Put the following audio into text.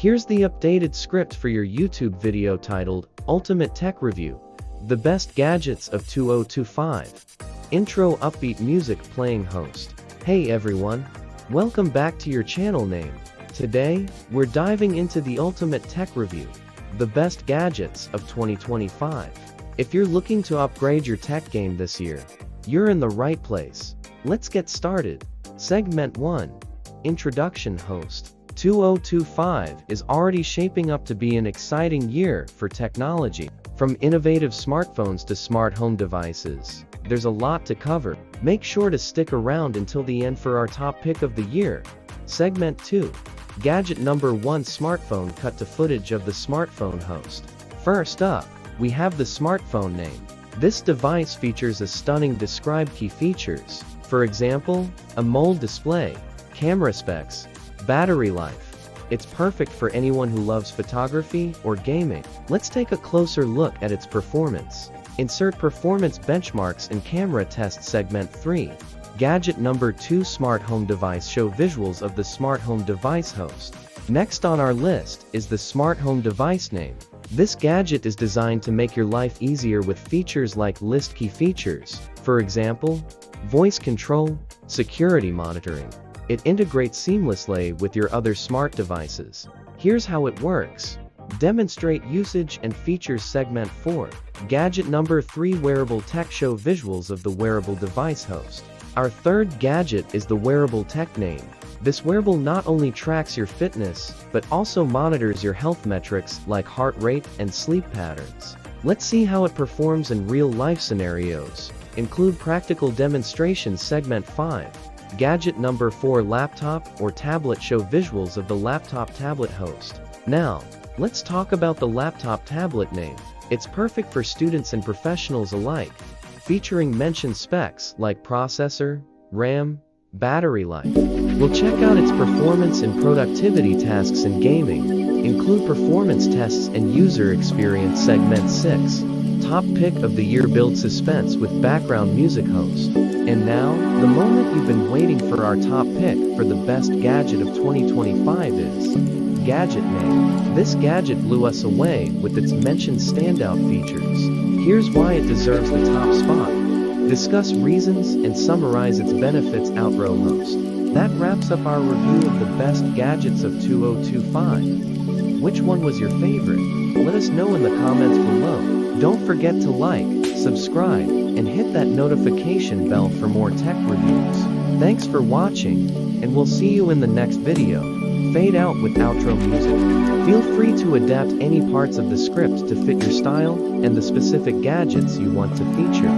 Here's the updated script for your YouTube video titled, Ultimate Tech Review, The Best Gadgets of 2025. Intro upbeat music playing host. Hey everyone, welcome back to your channel name. Today, we're diving into the Ultimate Tech Review, The Best Gadgets of 2025. If you're looking to upgrade your tech game this year, you're in the right place. Let's get started. Segment 1. Introduction host. 2025 is already shaping up to be an exciting year for technology. From innovative smartphones to smart home devices, there's a lot to cover. Make sure to stick around until the end for our top pick of the year. Segment 2. Gadget number 1. Smartphone cut to footage of the smartphone host. First up, we have the smartphone name. This device features a stunning described key features. For example, AMOLED display, camera specs, battery life. It's perfect for anyone who loves photography or gaming. Let's take a closer look at its performance. Insert performance benchmarks in camera test. Segment 3. Gadget number 2. Smart home device. Show visuals of the smart home device host. Next on our list is the smart home device name. This gadget is designed to make your life easier with features like list key features. For example, voice control, security monitoring. It integrates seamlessly with your other smart devices. Here's how it works. Demonstrate usage and features. Segment 4. Gadget number 3. Wearable tech. Show visuals of the wearable device host. Our third gadget is the wearable tech name. This wearable not only tracks your fitness, but also monitors your health metrics like heart rate and sleep patterns. Let's see how it performs in real-life scenarios. Include practical demonstrations. Segment 5. Gadget number 4. Laptop or tablet. Show visuals of the laptop tablet host. Now, let's talk about the laptop tablet name. It's perfect for students and professionals alike, featuring mentioned specs like processor, RAM, battery life. We'll check out its performance in productivity tasks and gaming. Include performance tests and user experience. Segment 6. Top pick of the year. Build suspense with background music host. And now, the moment you've been waiting for. Our top pick for the best gadget of 2025 is gadget name. This gadget blew us away with its mentioned standout features. Here's why it deserves the top spot. Discuss reasons and summarize its benefits. Outro host. That wraps up our review of the best gadgets of 2025. Which one was your favorite? Let us know in the comments below. Don't forget to like, subscribe, and hit that notification bell for more tech reviews. Thanks for watching, and we'll see you in the next video. Fade out with outro music. Feel free to adapt any parts of the script to fit your style and the specific gadgets you want to feature.